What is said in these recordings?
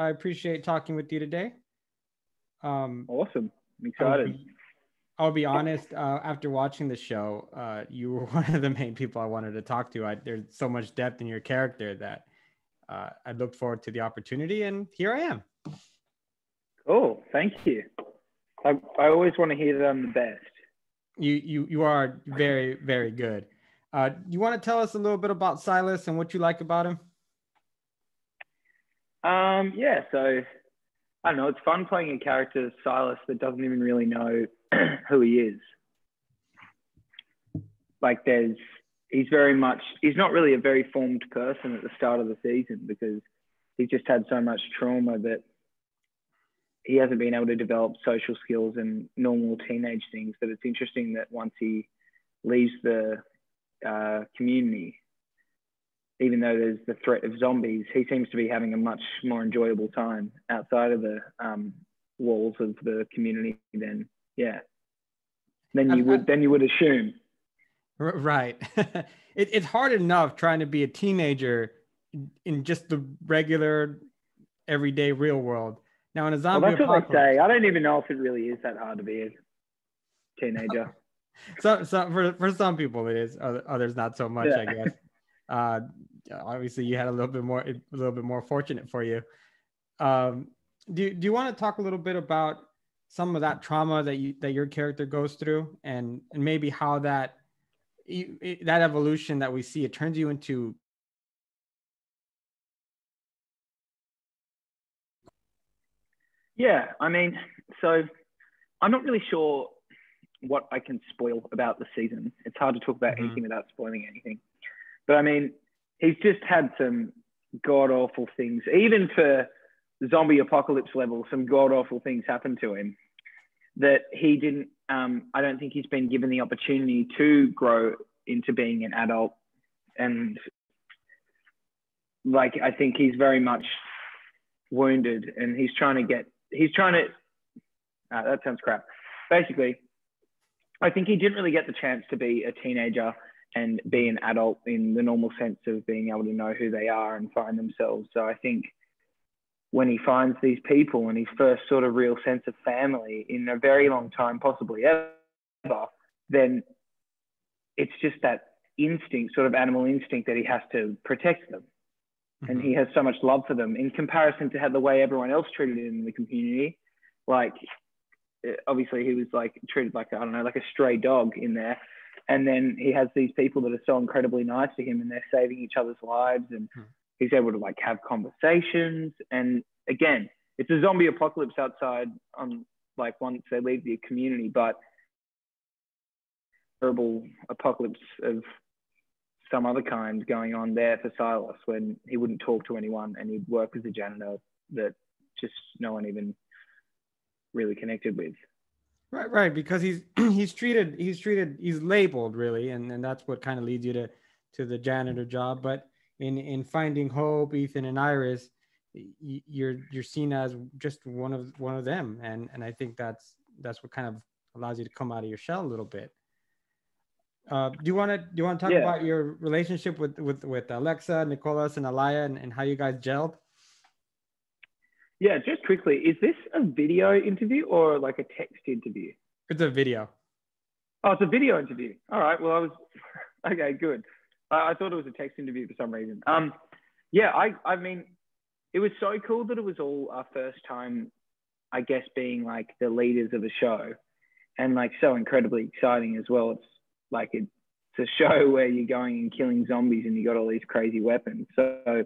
I appreciate talking with you today. Awesome. I'm excited. I'll be honest, after watching the show, you were one of the main people I wanted to talk to. There's so much depth in your character that I looked forward to the opportunity, and here I am. Oh, thank you. I always want to hear that I'm the best. You are very, very good. You want to tell us a little bit about Silas and what you like about him? Yeah, so I don't know, it's fun playing a character, Silas, that doesn't even really know who he is. Like he's not really a very formed person at the start of the season because he's just had so much trauma that he hasn't been able to develop social skills and normal teenage things. But it's interesting that once he leaves the community, even though there's the threat of zombies, he seems to be having a much more enjoyable time outside of the walls of the community than you would assume. Right. It's hard enough trying to be a teenager in just the regular, everyday real world. Now, in a zombie that's apocalypse, what they say. I don't even know if it really is that hard to be a teenager. so for some people it is, others not so much, I guess. Obviously, you had a little bit more fortunate for you. Do you want to talk a little bit about some of that trauma that your character goes through, and maybe how that evolution that we see, it turns you into? Yeah, I mean, so I'm not really sure what I can spoil about the season. It's hard to talk about anything without spoiling anything. But I mean, he's just had some god-awful things. Even for zombie apocalypse level, some god-awful things happened to him that he didn't, I don't think he's been given the opportunity to grow into being an adult. And like, I think he's very much wounded and that sounds crap. Basically, I think he didn't really get the chance to be a teenager and be an adult in the normal sense of being able to know who they are and find themselves. So I think when he finds these people and his first sort of real sense of family in a very long time, possibly ever, then it's just that instinct, sort of animal instinct, that he has to protect them. And he has so much love for them in comparison to how the way everyone else treated him in the community. Like, obviously he was like treated like, I don't know, like a stray dog in there. And then he has these people that are so incredibly nice to him and they're saving each other's lives, and he's able to like have conversations. And again, it's a zombie apocalypse outside like once they leave the community, but terrible apocalypse of some other kind going on there for Silas when he wouldn't talk to anyone and he'd work as a janitor that just no one even really connected with. Right, because he's labeled really, and that's what kind of leads you to the janitor job. But in Finding Hope, Ethan and Iris, you're seen as just one of them, and I think that's what kind of allows you to come out of your shell a little bit. Do you want to talk about your relationship with Alexa, Nicholas, and Alaya, and how you guys gelled? Yeah, just quickly, is this a video interview or like a text interview? It's a video. Oh, it's a video interview. All right. Well, okay, good. I thought it was a text interview for some reason. Yeah, I mean, it was so cool that it was all our first time, I guess, being like the leaders of a show, and like so incredibly exciting as well. It's like it's a show where you're going and killing zombies and you got all these crazy weapons. So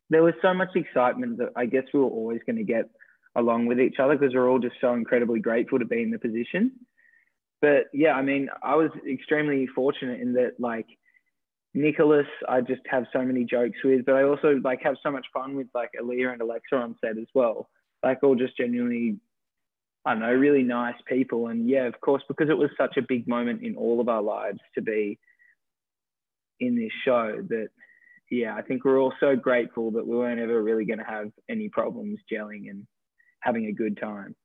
there was so much excitement that I guess we were always going to get along with each other because we're all just so incredibly grateful to be in the position. But yeah, I mean, I was extremely fortunate in that, like, Nicholas, I just have so many jokes with, but I also like have so much fun with like Aaliyah and Alexa on set as well. Like all just genuinely, I don't know, really nice people. And yeah, of course, because it was such a big moment in all of our lives to be in this show, that yeah, I think we're all so grateful that we weren't ever really going to have any problems gelling and having a good time.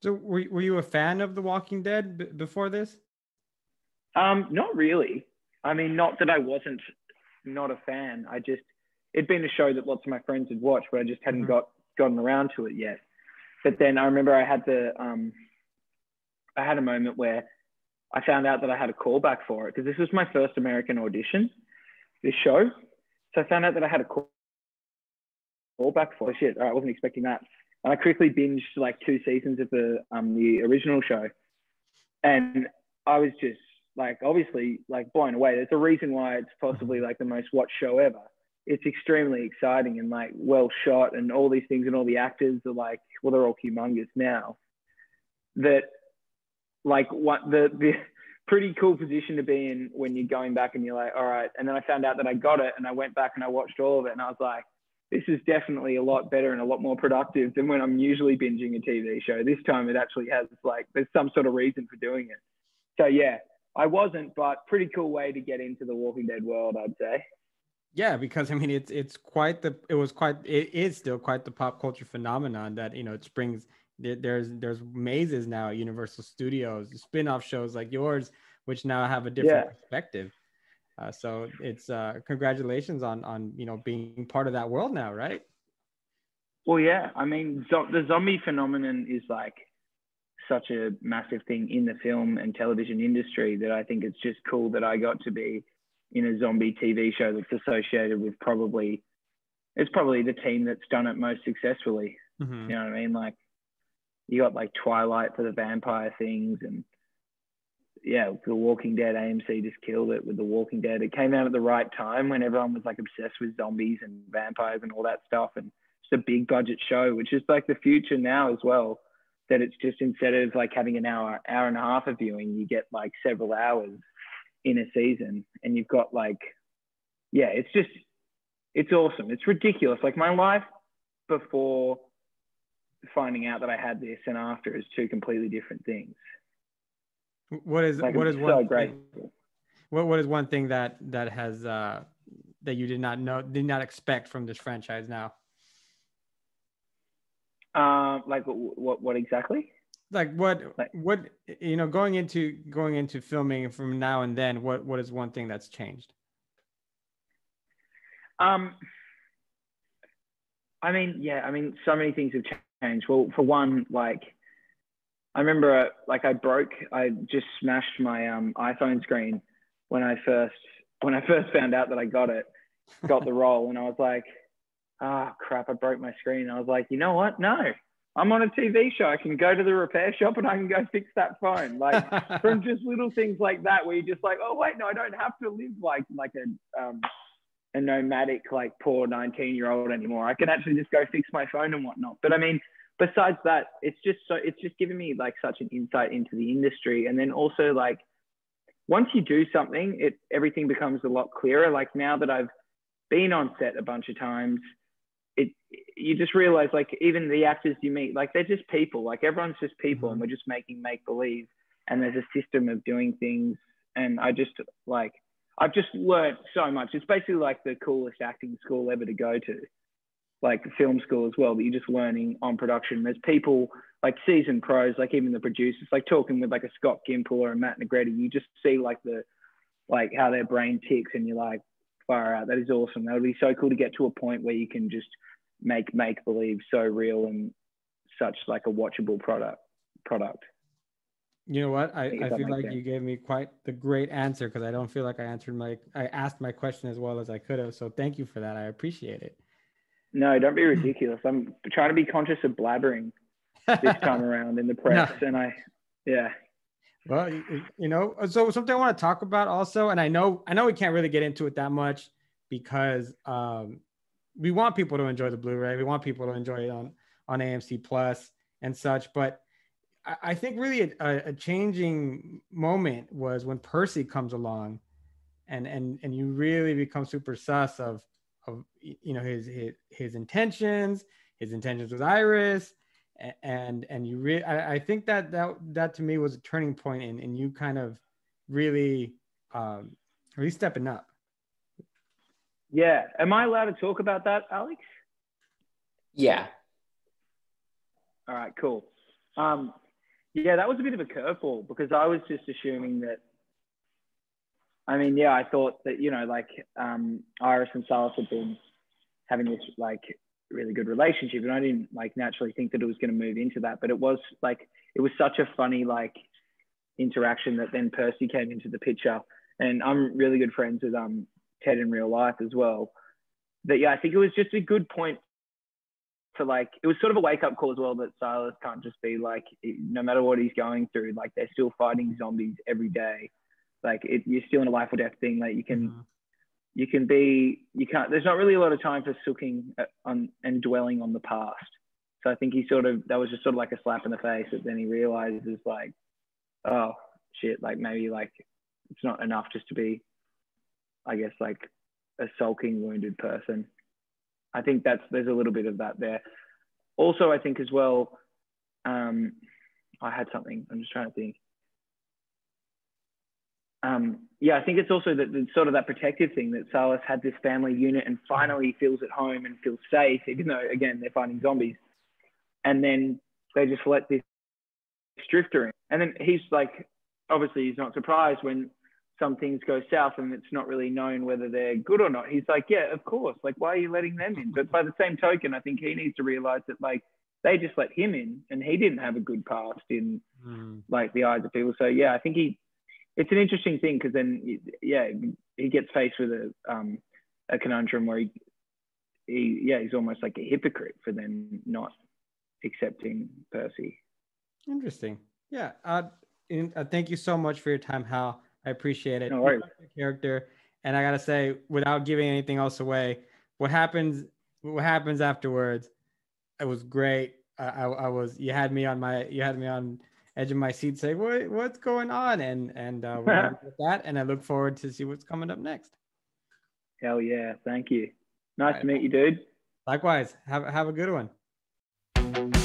So were you a fan of The Walking Dead before this? Not really. I mean, not that I wasn't not a fan. It'd been a show that lots of my friends had watched, but I just hadn't got gotten around to it yet. But then I remember I had a moment where I found out that I had a callback for it, because this was my first American audition, this show. So I found out that I had a callback for it. Shit, I wasn't expecting that. And I quickly binged like 2 seasons of the original show. And I was just like, obviously, like blown away. There's a reason why it's possibly like the most watched show ever. It's extremely exciting and like well shot and all these things, and all the actors are like, well, they're all humongous now. That like what the pretty cool position to be in when you're going back and you're like, all right. And then I found out that I got it, and I went back and I watched all of it, and I was like, this is definitely a lot better and a lot more productive than when I'm usually binging a TV show. This time it actually has like, there's some sort of reason for doing it. So yeah, I wasn't, but pretty cool way to get into the Walking Dead world, I'd say. Yeah, because I mean, it is still quite the pop culture phenomenon that, you know, it springs. There's mazes now at Universal Studios, spin-off shows like yours, which now have a different perspective. So it's congratulations on you know, being part of that world now, right? Well, yeah, I mean, the zombie phenomenon is like such a massive thing in the film and television industry that I think it's just cool that I got to be in a zombie TV show that's associated with it's probably the team that's done it most successfully. Mm-hmm. You know what I mean? Like, you got like Twilight for the vampire things, and yeah, The Walking Dead, AMC just killed it with The Walking Dead. It came out at the right time when everyone was like obsessed with zombies and vampires and all that stuff, and it's a big budget show, which is like the future now as well. That it's just, instead of like having an hour and a half of viewing, you get like several hours in a season, and you've got like, yeah, it's awesome. It's ridiculous. Like, my life before finding out that I had this and after is 2 completely different things. What is like, what is so one great. Thing, what is one thing that has that you did not expect from this franchise now? Like what exactly? Like what you know, going into filming from now and then, what is one thing that's changed? I mean, so many things have changed. Well, for one, like, I remember like I just smashed my iPhone screen when I first found out that I got the role, and I was like, crap, I broke my screen. I was like, you know what? No, I'm on a TV show. I can go to the repair shop and I can go fix that phone. Like, from just little things like that, where you're just like, oh wait, no, I don't have to live like a nomadic, like, poor 19-year-old anymore. I can actually just go fix my phone and whatnot. But I mean, besides that, it's just given me like such an insight into the industry. And then also, like, once you do something, everything becomes a lot clearer. Like, now that I've been on set a bunch of times, you just realize, like, even the actors you meet, like, they're just people. Like, everyone's just people, and we're just making make believe. And there's a system of doing things. And I've just learned so much. It's basically like the coolest acting school ever to go to, like film school as well, that you're just learning on production. There's people like seasoned pros, like even the producers, like talking with like a Scott Gimple or a Matt Negretti. You just see like how their brain ticks, and you're like, far out. That is awesome. That would be so cool to get to a point where you can just make believe so real and such like a watchable product. You know what? I feel like sense. You gave me quite the great answer, because I don't feel like I asked my question as well as I could have. So thank you for that. I appreciate it. No, don't be ridiculous. I'm trying to be conscious of blabbering this time around in the press. No. And yeah. Well, you know, so something I want to talk about also, and I know we can't really get into it that much, because we want people to enjoy the Blu-ray. We want people to enjoy it on AMC Plus and such. But I think really a changing moment was when Percy comes along, and you really become super sus of you know, his intentions with Iris, and you really, I think that to me was a turning point in you kind of really stepping up. Yeah. Am I allowed to talk about that, Alex? Yeah. All right, cool. Yeah, that was a bit of a curveball, because I was just assuming that, I mean, yeah, I thought that, you know, like Iris and Silas had been having this like really good relationship, and I didn't like naturally think that it was going to move into that, but it was such a funny like interaction that then Percy came into the picture, and I'm really good friends with Ted in real life as well. That I think it was just a good point to like, it was sort of a wake up call as well, that Silas can't just be like, no matter what he's going through, like they're still fighting zombies every day. Like you're still in a life or death thing. Like you can't, there's not really a lot of time for sooking on and dwelling on the past. So I think that was just sort of like a slap in the face, that then he realizes like, oh shit, like maybe like it's not enough just to be, I guess, like a sulking wounded person. I think there's a little bit of that there. Also, I think as well, I had something, I'm just trying to think. I think it's also that sort of that protective thing, that Silas had this family unit and finally feels at home and feels safe, even though, again, they're fighting zombies. And then they just let this drifter in. And then he's like, obviously he's not surprised when some things go south and it's not really known whether they're good or not. He's like, yeah, of course. Like, why are you letting them in? But by the same token, I think he needs to realize that like they just let him in and he didn't have a good past in like the eyes of people. So I think it's an interesting thing, because then he gets faced with a conundrum where he's almost like a hypocrite for then not accepting Percy. Interesting. Yeah. Thank you so much for your time, Hal. I appreciate it. No worries. Character, and I gotta say, without giving anything else away, what happens afterwards, it was great. I was, you had me on edge of my seat, say what's going on, and we're gonna with that, and I look forward to see what's coming up next. Hell yeah, thank you. Nice to meet you, dude. Likewise. Have a good one.